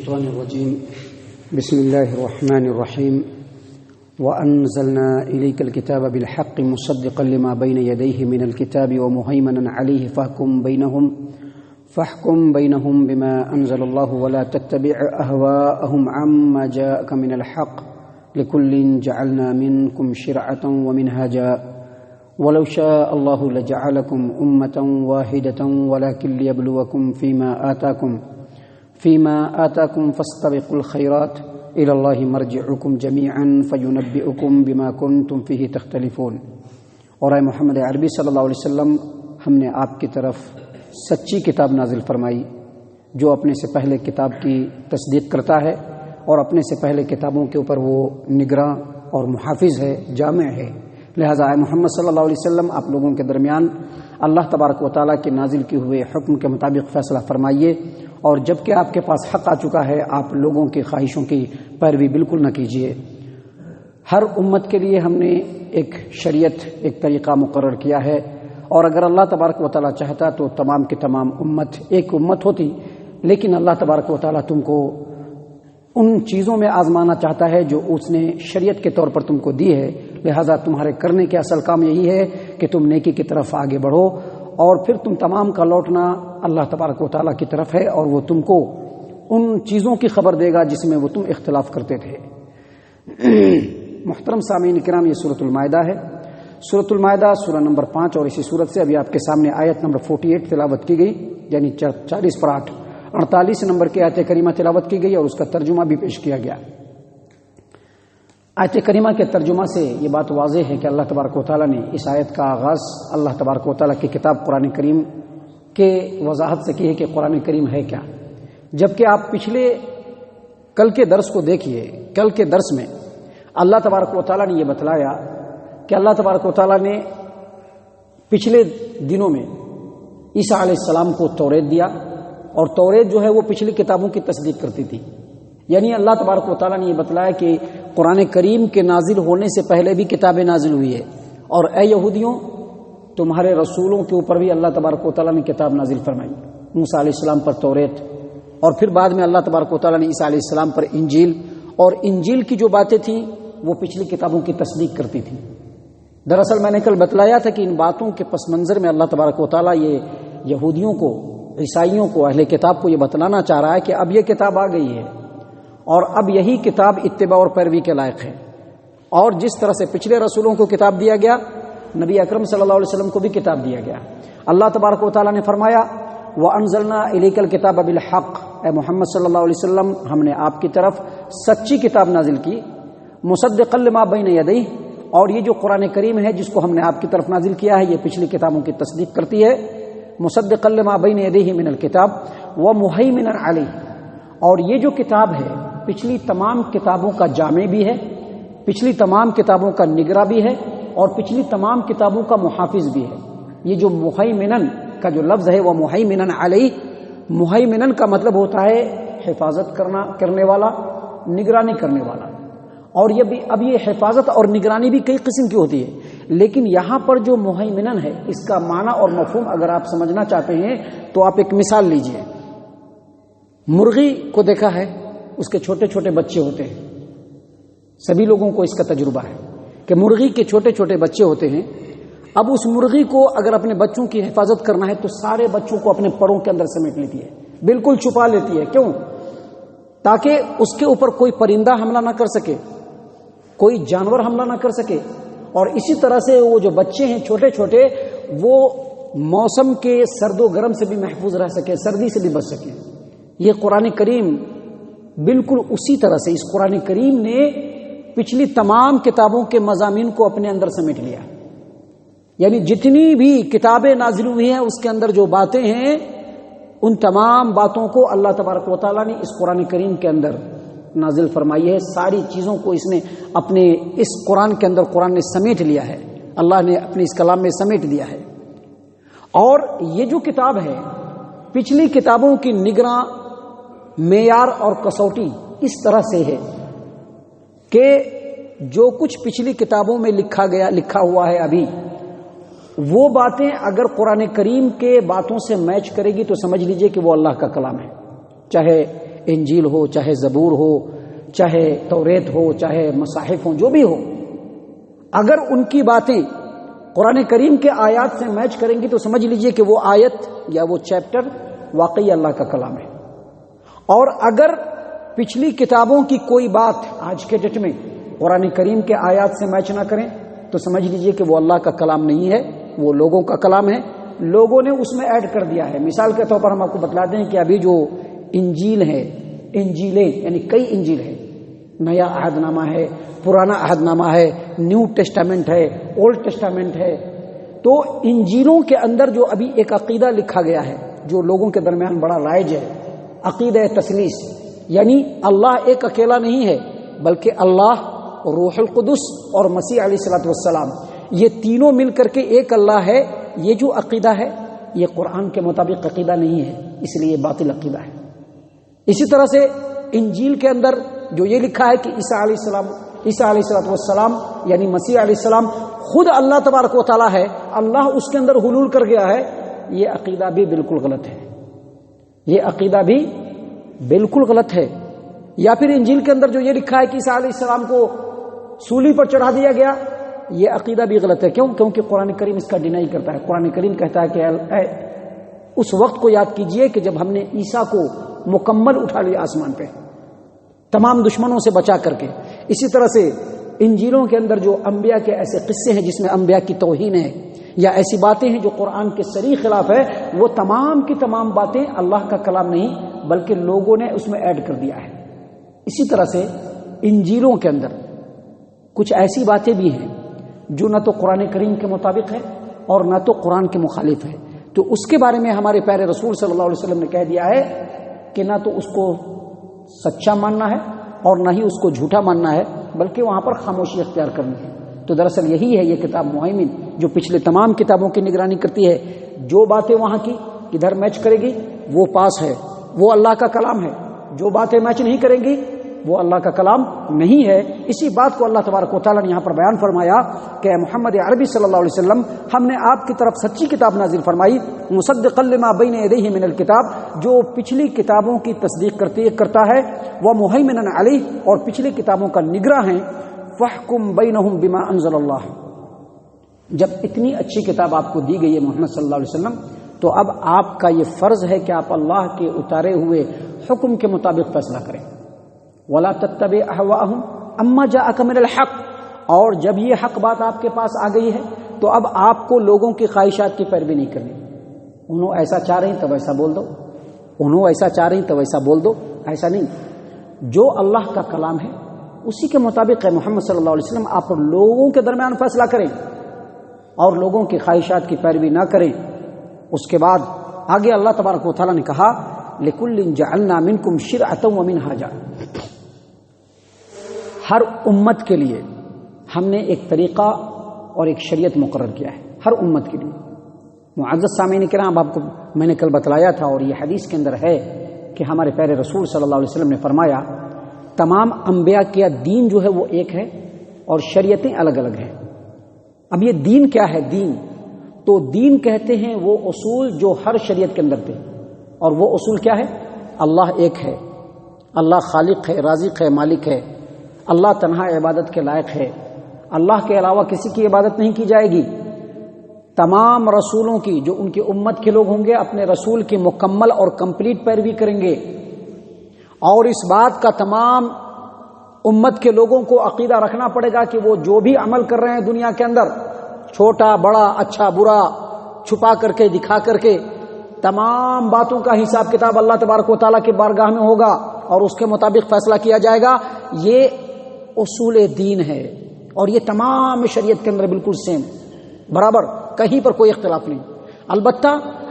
الشيطان الرجيم. بسم الله الرحمن الرحيم. وأنزلنا إليك الكتاب بالحق مصدقا لما بين يديه من الكتاب ومهيمنا عليه فاحكم بينهم بما أنزل الله ولا تتبع أهواءهم عما جاءك من الحق لكل جعلنا منكم شرعة ومنهاجا ولو شاء الله لجعلكم أمة واحدة ولكن ليبلوكم فيما آتاكم فاستبقوا الخيرات إلى الله مرجعكم جميعا فينبئكم بما كنتم فيه تختلفون. اور اے محمد عربی صلی اللہ علیہ وسلم، ہم نے آپ کی طرف سچی کتاب نازل فرمائی جو اپنے سے پہلے کتاب کی تصدیق کرتا ہے اور اپنے سے پہلے کتابوں کے اوپر وہ نگراں اور محافظ ہے، جامع ہے. لہذا اے محمد صلی اللہ علیہ وسلم، آپ لوگوں کے درمیان اللہ تبارک و تعالیٰ کے نازل کیے ہوئے حکم کے مطابق فیصلہ فرمائیے، اور جب کہ آپ کے پاس حق آ چکا ہے آپ لوگوں کی خواہشوں کی پیروی بالکل نہ کیجیے. ہر امت کے لیے ہم نے ایک شریعت، ایک طریقہ مقرر کیا ہے، اور اگر اللہ تبارک و تعالیٰ چاہتا تو تمام کی تمام امت ایک امت ہوتی، لیکن اللہ تبارک و تعالیٰ تم کو ان چیزوں میں آزمانا چاہتا ہے جو اس نے شریعت کے طور پر تم کو دی ہے. لہذا تمہارے کرنے کے اصل کام یہی ہے کہ تم نیکی کی طرف آگے بڑھو، اور پھر تم تمام کا لوٹنا اللہ تبارک و تعالیٰ کی طرف ہے، اور وہ تم کو ان چیزوں کی خبر دے گا جس میں وہ تم اختلاف کرتے تھے. محترم سامعین کرام، یہ سورۃ المائدہ ہے. سورۃ المائدہ سورہ نمبر 5، اور اسی سورت سے ابھی آپ کے سامنے آیت نمبر 48 تلاوت کی گئی، یعنی 40/8 نمبر کی آیت کریمہ تلاوت کی گئی، اور اس کا ترجمہ بھی پیش کیا گیا. آیت کریمہ کے ترجمہ سے یہ بات واضح ہے کہ اللہ تبارک و تعالیٰ نے اس آیت کا آغاز اللہ تبارک و تعالیٰ کی کتاب قرآن کریم کے وضاحت سے کی ہے کہ قرآن کریم ہے کیا. جبکہ آپ پچھلے کل کے درس کو دیکھیے، کل کے درس میں اللہ تبارک و تعالیٰ نے یہ بتلایا کہ اللہ تبارک و تعالیٰ نے پچھلے دنوں میں عیسیٰ علیہ السلام کو توریت دیا، اور توریت جو ہے وہ پچھلی کتابوں کی تصدیق کرتی تھی. یعنی اللہ تبارک و تعالیٰ نے یہ بتلایا کہ قرآن کریم کے نازل ہونے سے پہلے بھی کتابیں نازل ہوئی ہے، اور اے یہودیوں، تمہارے رسولوں کے اوپر بھی اللہ تبارک و تعالیٰ نے کتاب نازل فرمائی. موسیٰ علیہ السلام پر توریت، اور پھر بعد میں اللہ تبارک و تعالیٰ نے عیسیٰ علیہ السلام پر انجیل، اور انجیل کی جو باتیں تھیں وہ پچھلی کتابوں کی تصدیق کرتی تھیں. دراصل میں نے کل بتلایا تھا کہ ان باتوں کے پس منظر میں اللہ تبارک و تعالیٰ یہ یہودیوں کو، عیسائیوں کو، اہل کتاب کو یہ بتلانا چاہ رہا ہے کہ اب یہ کتاب آ گئی ہے، اور اب یہی کتاب اتباع اور پیروی کے لائق ہے. اور جس طرح سے پچھلے رسولوں کو کتاب دیا گیا، نبی اکرم صلی اللہ علیہ وسلم کو بھی کتاب دیا گیا. اللہ تبارک و تعالیٰ نے فرمایا وَأَنزَلْنَا إِلَيْكَ الْكِتَابَ بِالْحَقِّ، اے محمد صلی اللہ علیہ وسلم، ہم نے آپ کی طرف سچی کتاب نازل کی، مصدقا لما بین یدیہ، اور یہ جو قرآن کریم ہے جس کو ہم نے آپ کی طرف نازل کیا ہے یہ پچھلی کتابوں کی تصدیق کرتی ہے. مصدقا لما بین یدیہ من الکتاب ومہیمنا علیہ، اور یہ جو کتاب ہے پچھلی تمام کتابوں کا جامع بھی ہے، پچھلی تمام کتابوں کا نگراں بھی ہے، اور پچھلی تمام کتابوں کا محافظ بھی ہے. یہ جو مہیمنن کا جو لفظ ہے وہ مہیمنن علیہ، مہیمنن کا مطلب ہوتا ہے حفاظت کرنے والا، نگرانی کرنے والا. اور یہ بھی اب یہ حفاظت اور نگرانی بھی کئی قسم کی ہوتی ہے، لیکن یہاں پر جو مہیمنن ہے اس کا معنی اور مفہوم اگر آپ سمجھنا چاہتے ہیں تو آپ ایک مثال لیجئے. مرغی کو دیکھا ہے، اس کے چھوٹے چھوٹے بچے ہوتے ہیں. سبھی لوگوں کو اس کا تجربہ ہے کہ مرغی کے چھوٹے چھوٹے بچے ہوتے ہیں. اب اس مرغی کو اگر اپنے بچوں کی حفاظت کرنا ہے تو سارے بچوں کو اپنے پروں کے اندر سمیٹ لیتی ہے، بالکل چھپا لیتی ہے. کیوں؟ تاکہ اس کے اوپر کوئی پرندہ حملہ نہ کر سکے، کوئی جانور حملہ نہ کر سکے. اور اسی طرح سے وہ جو بچے ہیں چھوٹے چھوٹے، وہ موسم کے سرد و گرم سے بھی محفوظ رہ سکے، سردی سے بھی بچ سکے. یہ قرآن کریم بالکل اسی طرح سے، اس قرآن کریم نے پچھلی تمام کتابوں کے مضامین کو اپنے اندر سمیٹ لیا. یعنی جتنی بھی کتابیں نازل ہوئی ہیں اس کے اندر جو باتیں ہیں ان تمام باتوں کو اللہ تبارک و تعالیٰ نے اس قرآن کریم کے اندر نازل فرمائی ہے. ساری چیزوں کو اس نے اپنے اس قرآن کے اندر قرآن نے سمیٹ لیا ہے، اللہ نے اپنے اس کلام میں سمیٹ دیا ہے. اور یہ جو کتاب ہے پچھلی کتابوں کی نگراں معیار اور کسوٹی اس طرح سے ہے کہ جو کچھ پچھلی کتابوں میں لکھا ہوا ہے ابھی، وہ باتیں اگر قرآن کریم کے باتوں سے میچ کرے گی تو سمجھ لیجئے کہ وہ اللہ کا کلام ہے. چاہے انجیل ہو، چاہے زبور ہو، چاہے توریت ہو، چاہے مصاحف ہوں، جو بھی ہو، اگر ان کی باتیں قرآن کریم کے آیات سے میچ کریں گی تو سمجھ لیجئے کہ وہ آیت یا وہ چیپٹر واقعی اللہ کا کلام ہے. اور اگر پچھلی کتابوں کی کوئی بات آج کے ڈیٹ میں قرآن کریم کے آیات سے میچ نہ کریں تو سمجھ لیجئے کہ وہ اللہ کا کلام نہیں ہے، وہ لوگوں کا کلام ہے، لوگوں نے اس میں ایڈ کر دیا ہے. مثال کے طور پر ہم آپ کو بتلا دیں کہ ابھی جو انجیل ہے، انجیلیں یعنی کئی انجیل ہے، نیا عہد نامہ ہے، پرانا عہد نامہ ہے، نیو ٹیسٹامنٹ ہے، اولڈ ٹیسٹامنٹ ہے. تو انجیلوں کے اندر جو ابھی ایک عقیدہ لکھا گیا ہے جو لوگوں کے درمیان بڑا رائج ہے، عقیدہ تثلیث، یعنی اللہ ایک اکیلا نہیں ہے بلکہ اللہ، روح القدس اور مسیح علیہ الصلوۃ والسلام، یہ تینوں مل کر کے ایک اللہ ہے. یہ جو عقیدہ ہے یہ قرآن کے مطابق عقیدہ نہیں ہے، اس لیے یہ باطل عقیدہ ہے. اسی طرح سے انجیل کے اندر جو یہ لکھا ہے کہ عیسیٰ علیہ الصلوۃ والسلام یعنی مسیح علیہ السلام خود اللہ تبارک و تعالیٰ ہے، اللہ اس کے اندر حلول کر گیا ہے، یہ عقیدہ بھی بالکل غلط ہے. یہ عقیدہ بھی بالکل غلط ہے. یا پھر انجیل کے اندر جو یہ لکھا ہے کہ عیسیٰ علیہ السلام کو سولی پر چڑھا دیا گیا، یہ عقیدہ بھی غلط ہے. کیونکہ قرآن کریم اس کا ڈینائی کرتا ہے. قرآن کریم کہتا ہے کہ اس وقت کو یاد کیجئے کہ جب ہم نے عیسیٰ کو مکمل اٹھا لیا آسمان پہ، تمام دشمنوں سے بچا کر کے. اسی طرح سے انجیلوں کے اندر جو انبیاء کے ایسے قصے ہیں جس میں انبیاء کی توہین ہے یا ایسی باتیں ہیں جو قرآن کے صریح خلاف ہے، وہ تمام کی تمام باتیں اللہ کا کلام نہیں بلکہ لوگوں نے اس میں ایڈ کر دیا ہے. اسی طرح سے انجیلوں کے اندر کچھ ایسی باتیں بھی ہیں جو نہ تو قرآن کریم کے مطابق ہے اور نہ تو قرآن کے مخالف ہے. تو اس کے بارے میں ہمارے پیارے رسول صلی اللہ علیہ وسلم نے کہہ دیا ہے کہ نہ تو اس کو سچا ماننا ہے اور نہ ہی اس کو جھوٹا ماننا ہے، بلکہ وہاں پر خاموشی اختیار کرنی ہے. تو دراصل یہی ہے یہ کتاب مہیمن جو پچھلے تمام کتابوں کی نگرانی کرتی ہے. جو باتیں وہاں کی ادھر میچ کرے گی وہ پاس ہے، وہ اللہ کا کلام ہے. جو باتیں میچ نہیں کریں گی وہ اللہ کا کلام نہیں ہے. اسی بات کو اللہ تبارک و تعالیٰ نے یہاں پر بیان فرمایا کہ اے محمد عربی صلی اللہ علیہ وسلم، ہم نے آپ کی طرف سچی کتاب نازل فرمائی، مصدقا لما بین یدیہ من الکتاب، جو پچھلی کتابوں کی تصدیق کرتا ہے، ومہیمنا علیہ، اور پچھلی کتابوں کا نگراں ہے. فاحکم بینہم بما انزل اللہ. جب اتنی اچھی کتاب آپ کو دی گئی ہے محمد صلی اللہ علیہ وسلم، تو اب آپ کا یہ فرض ہے کہ آپ اللہ کے اتارے ہوئے حکم کے مطابق فیصلہ کریں. وَلَا تَتَّبِعْ أَهْوَاءَهُمْ أَمَّا جَاءَكَ مِنَ الْحَقِّ. اور جب یہ حق بات آپ کے پاس آ گئی ہے تو اب آپ کو لوگوں کی خواہشات کی پیروی نہیں کرنی. انہوں ایسا چاہ رہے ہیں تو ویسا بول دو، انہوں ایسا چاہ رہے ہیں تو ویسا بول دو. ایسا نہیں. جو اللہ کا کلام ہے اسی کے مطابق ہے محمد صلی اللہ علیہ وسلم. آپ لوگوں کے درمیان فیصلہ کریں اور لوگوں کی خواہشات کی پیروی نہ کریں. اس کے بعد آگے اللہ تبارک و تعالیٰ نے کہا لِكُلٍّ جَعَلْنَا مِنْكُمْ شِرْعَةً وَمِنْهَاجًا. ہر امت کے لیے ہم نے ایک طریقہ اور ایک شریعت مقرر کیا ہے، ہر امت کے لیے. معزز سامعین کرام، آپ کو میں نے کل بتلایا تھا اور یہ حدیث کے اندر ہے کہ ہمارے پیارے رسول صلی اللہ علیہ وسلم نے فرمایا تمام انبیاء کا دین جو ہے وہ ایک ہے اور شریعتیں الگ الگ ہیں. اب یہ دین کیا ہے؟ دین تو دین کہتے ہیں وہ اصول جو ہر شریعت کے اندر تھے. اور وہ اصول کیا ہے؟ اللہ ایک ہے، اللہ خالق ہے، رازق ہے، مالک ہے، اللہ تنہا عبادت کے لائق ہے، اللہ کے علاوہ کسی کی عبادت نہیں کی جائے گی. تمام رسولوں کی، جو ان کی امت کے لوگ ہوں گے، اپنے رسول کی مکمل اور کمپلیٹ پیروی کریں گے. اور اس بات کا تمام امت کے لوگوں کو عقیدہ رکھنا پڑے گا کہ وہ جو بھی عمل کر رہے ہیں دنیا کے اندر، چھوٹا بڑا اچھا برا، چھپا کر کے دکھا کر کے، تمام باتوں کا حساب کتاب اللہ تبارک و تعالیٰ کی بارگاہ میں ہوگا اور اس کے مطابق فیصلہ کیا جائے گا. یہ اصول دین ہے اور یہ تمام شریعت کے اندر بالکل سیم، برابر، کہیں پر کوئی اختلاف نہیں. البتہ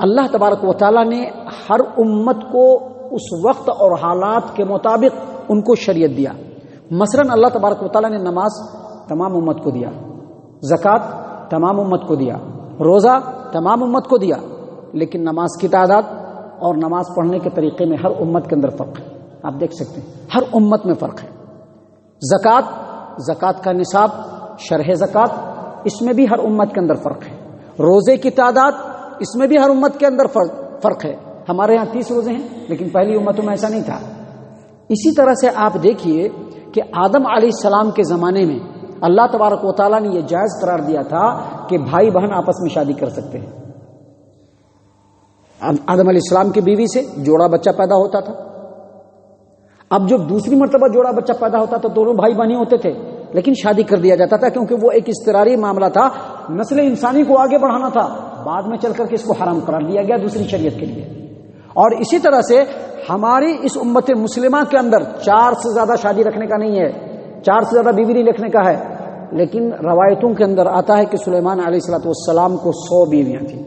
اللہ تبارک و تعالیٰ نے ہر امت کو اس وقت اور حالات کے مطابق ان کو شریعت دیا. مثلا اللہ تبارک و تعالیٰ نے نماز تمام امت کو دیا، زکوٰۃ تمام امت کو دیا، روزہ تمام امت کو دیا. لیکن نماز کی تعداد اور نماز پڑھنے کے طریقے میں ہر امت کے اندر فرق ہے. آپ دیکھ سکتے ہیں ہر امت میں فرق ہے. زکوٰۃ کا نصاب، شرح زکوٰۃ، اس میں بھی ہر امت کے اندر فرق ہے. روزے کی تعداد، اس میں بھی ہر امت کے اندر فرق ہے. ہمارے ہاں 30 روزے ہیں لیکن پہلی امتوں میں ایسا نہیں تھا. اسی طرح سے آپ دیکھیے کہ آدم علیہ السلام کے زمانے میں اللہ تبارک و تعالیٰ نے یہ جائز قرار دیا تھا کہ بھائی بہن آپس میں شادی کر سکتے ہیں. آدم علیہ السلام کی بیوی سے جوڑا بچہ پیدا ہوتا تھا. اب جب دوسری مرتبہ جوڑا بچہ پیدا ہوتا تو دونوں بھائی بہن ہوتے تھے، لیکن شادی کر دیا جاتا تھا کیونکہ وہ ایک اضطراری معاملہ تھا، نسل انسانی کو آگے بڑھانا تھا. بعد میں چل کر کے اس کو حرام قرار دیا گیا دوسری شریعت کے لیے. اور اسی طرح سے ہماری اس امت مسلمہ کے اندر 4 سے زیادہ شادی رکھنے کا نہیں ہے، 4 سے زیادہ بیوی نہیں رکھنے کا ہے. لیکن روایتوں کے اندر آتا ہے کہ سلیمان علیہ السلام کو 100 بیویاں تھیں.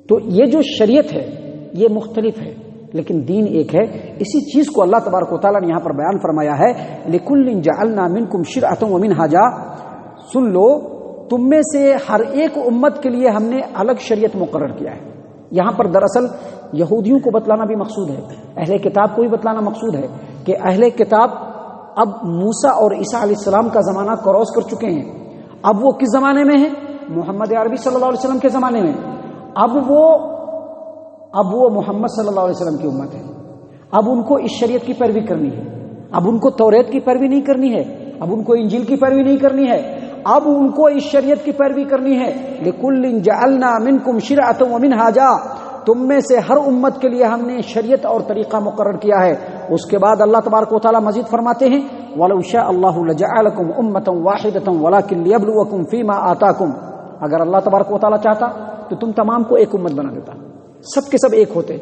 تو یہ جو شریعت ہے یہ مختلف ہے لیکن دین ایک ہے. اسی چیز کو اللہ تبارک و تعالیٰ نے یہاں پر بیان فرمایا ہے، لِكُلٍّ جَعَلْنَا مِنْكُمْ شِرْعَةً وَمِنْهَاجًا. سن لو، تم میں سے ہر ایک امت کے لیے ہم نے الگ شریعت مقرر کیا ہے. یہاں پر دراصل یہودیوں کو بتلانا بھی مقصود ہے، اہل کتاب کو بھی بتلانا مقصود ہے کہ اہل کتاب اب موسیٰ اور عیسیٰ علیہ السلام کا زمانہ کراس کر چکے ہیں. اب وہ کس زمانے میں ہیں؟ محمد عربی صلی اللہ علیہ وسلم کے زمانے میں. اب وہ محمد صلی اللہ علیہ وسلم کی امت ہے. اب ان کو اس شریعت کی پیروی کرنی ہے. اب ان کو توریت کی پیروی نہیں کرنی ہے، اب ان کو انجیل کی پیروی نہیں کرنی ہے، اب ان کو اس شریعت کی پیروی کرنی ہے. لِكُلٍّ جَعَلْنَا مِنْكُمْ شِرْعَةً وَمِنْهَاجًا. تم میں سے ہر امت کے لیے ہم نے شریعت اور طریقہ مقرر کیا ہے. اس کے بعد اللہ تبارک و تعالیٰ مزید فرماتے ہیں، وَلَوْ شَاءَ اللَّهُ لَجَعَلَكُمْ أُمَّةً وَاحِدَةً وَلَكِنْ لِيَبْلُوَكُمْ فِي مَا آتَاكُمْ. اگر اللہ تبارک و تعالیٰ چاہتا تو تم تمام کو ایک امت بنا دیتا، سب کے سب ایک ہوتے،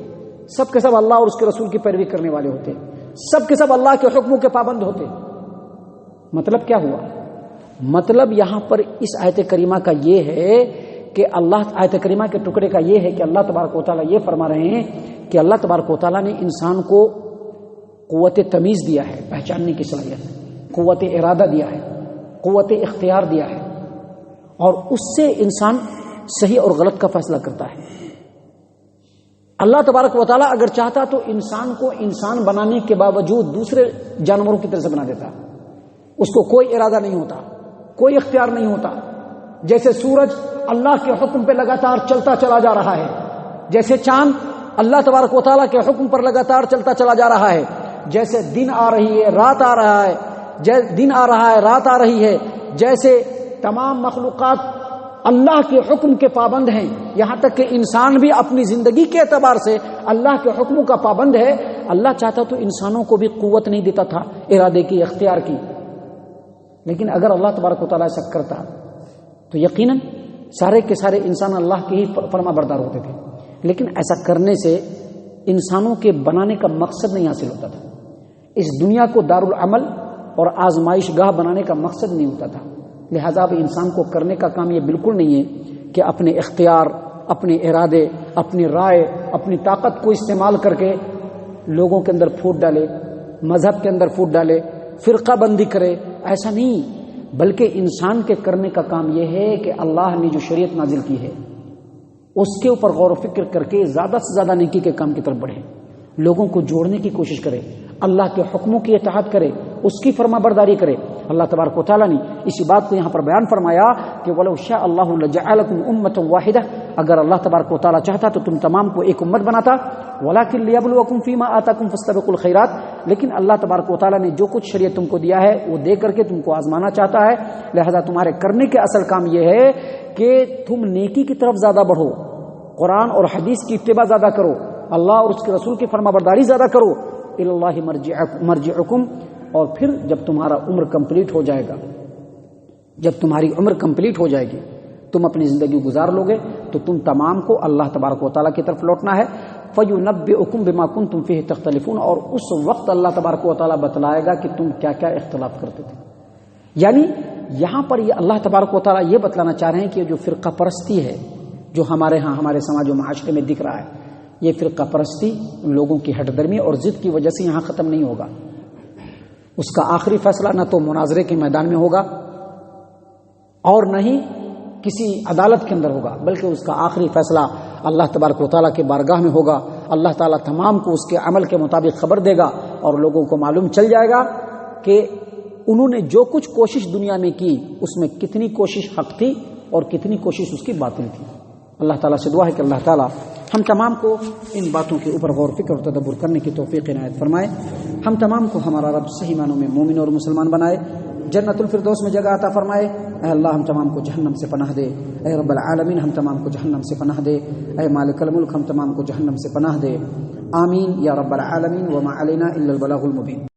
سب کے سب اللہ اور اس کے رسول کی پیروی کرنے والے ہوتے، سب کے سب اللہ کے حکموں کے پابند ہوتے. مطلب کیا ہوا؟ مطلب یہاں پر اس آیت کریمہ کا یہ ہے کہ آیت کریمہ کے ٹکڑے کا یہ ہے کہ اللہ تبارک و تعالیٰ یہ فرما رہے ہیں کہ اللہ تبارک و تعالیٰ نے انسان کو قوت تمیز دیا ہے، پہچاننے کی صلاحیت، قوت ارادہ دیا ہے، قوت اختیار دیا ہے، اور اس سے انسان صحیح اور غلط کا فیصلہ کرتا ہے. اللہ تبارک و تعالیٰ اگر چاہتا تو انسان کو انسان بنانے کے باوجود دوسرے جانوروں کی طرح سے بنا دیتا. اس کو کوئی ارادہ نہیں ہوتا، کوئی اختیار نہیں ہوتا. جیسے سورج اللہ کے حکم پہ لگاتار چلتا چلا جا رہا ہے، جیسے چاند اللہ تبارک و تعالیٰ کے حکم پر لگاتار چلتا چلا جا رہا ہے، جیسے دن آ رہی ہے رات آ رہا ہے، دن آ رہا ہے رات آ رہی ہے، جیسے تمام مخلوقات اللہ کے حکم کے پابند ہیں، یہاں تک کہ انسان بھی اپنی زندگی کے اعتبار سے اللہ کے حکموں کا پابند ہے. اللہ چاہتا تو انسانوں کو بھی قوت نہیں دیتا تھا ارادے کی، اختیار کی. لیکن اگر اللہ تبارک و تعالیٰ ایسا کرتا تو یقیناً سارے کے سارے انسان اللہ کے ہی فرما بردار ہوتے تھے. لیکن ایسا کرنے سے انسانوں کے بنانے کا مقصد نہیں حاصل ہوتا تھا. اس دنیا کو دارالعمل اور آزمائش گاہ بنانے کا مقصد نہیں ہوتا تھا. لہذا اب انسان کو کرنے کا کام یہ بالکل نہیں ہے کہ اپنے اختیار، اپنے ارادے، اپنی رائے، اپنی طاقت کو استعمال کر کے لوگوں کے اندر پھوٹ ڈالے، مذہب کے اندر پھوٹ ڈالے، فرقہ بندی کرے. ایسا نہیں، بلکہ انسان کے کرنے کا کام یہ ہے کہ اللہ نے جو شریعت نازل کی ہے اس کے اوپر غور و فکر کر کے زیادہ سے زیادہ نیکی کے کام کی طرف بڑھے، لوگوں کو جوڑنے کی کوشش کرے، اللہ کے حکموں کی اطاعت کرے، اس کی فرما برداری کرے. اللہ تبارک و تعالیٰ نے اسی بات کو یہاں پر بیان فرمایا کہ وَلَوْ شَاءَ اللَّهُ لَجَعَلَكُمْ أُمَّةً وَاحِدَةً. اگر اللہ تبارک و تعالیٰ چاہتا تو تم تمام کو ایک امت بناتا. وَلَكِنْ لِيَبْلُوَكُمْ فِي مَا آتَاكُمْ فَاسْتَبِقُوا الْخَيْرَاتِ. لیکن اللہ تبارک و تعالیٰ نے جو کچھ شریعت تم کو دیا ہے وہ دے کر کے تم کو آزمانا چاہتا ہے. لہذا تمہارے کرنے کے اصل کام یہ ہے کہ تم نیکی کی طرف زیادہ بڑھو، قرآن اور حدیث کی اتباع زیادہ کرو، اللہ اور اس کے رسول کی فرما برداری زیادہ کرو. اِلَى اللَّهِ مَرْجِعُكُمْ. اور پھر جب تمہارا عمر کمپلیٹ ہو جائے گا، جب تمہاری عمر کمپلیٹ ہو جائے گی، تم اپنی زندگی گزار لو گے تو تم تمام کو اللہ تبارک و تعالیٰ کی طرف لوٹنا ہے. فَيُنَبِّئُكُم بِمَا كُنتُم فِيهِ تَخْتَلِفُونَ. اور اس وقت اللہ تبارک و تعالیٰ بتلائے گا کہ تم کیا کیا اختلاف کرتے تھے. یعنی یہاں پر یہ اللہ تبارک و تعالیٰ یہ بتلانا چاہ رہے ہیں کہ جو فرقہ پرستی ہے جو ہمارے ہاں ہمارے سماج و معاشرے میں دکھ رہا ہے، یہ فرقہ پرستی لوگوں کی ہٹ درمی اور ضد کی وجہ سے یہاں ختم نہیں ہوگا. اس کا آخری فیصلہ نہ تو مناظرے کے میدان میں ہوگا اور نہ ہی کسی عدالت کے اندر ہوگا، بلکہ اس کا آخری فیصلہ اللہ تبارک و تعالیٰ کے بارگاہ میں ہوگا. اللہ تعالیٰ تمام کو اس کے عمل کے مطابق خبر دے گا اور لوگوں کو معلوم چل جائے گا کہ انہوں نے جو کچھ کوشش دنیا میں کی اس میں کتنی کوشش حق تھی اور کتنی کوشش اس کی باطل تھی. اللہ تعالیٰ سے دعا ہے کہ اللہ تعالیٰ ہم تمام کو ان باتوں کے اوپر غور فکر اور تدبر کرنے کی توفیق عنایت فرمائے. ہم تمام کو ہمارا رب صحیح معنوں میں مومن اور مسلمان بنائے. جنت الفردوس میں جگہ عطا فرمائے. اے اللہ ہم تمام کو جہنم سے پناہ دے. اے رب العالمین ہم تمام کو جہنم سے پناہ دے. اے مالک الملک ہم تمام کو جہنم سے پناہ دے. آمین یا رب العالمین. وما علینا الا البلاغ المبین.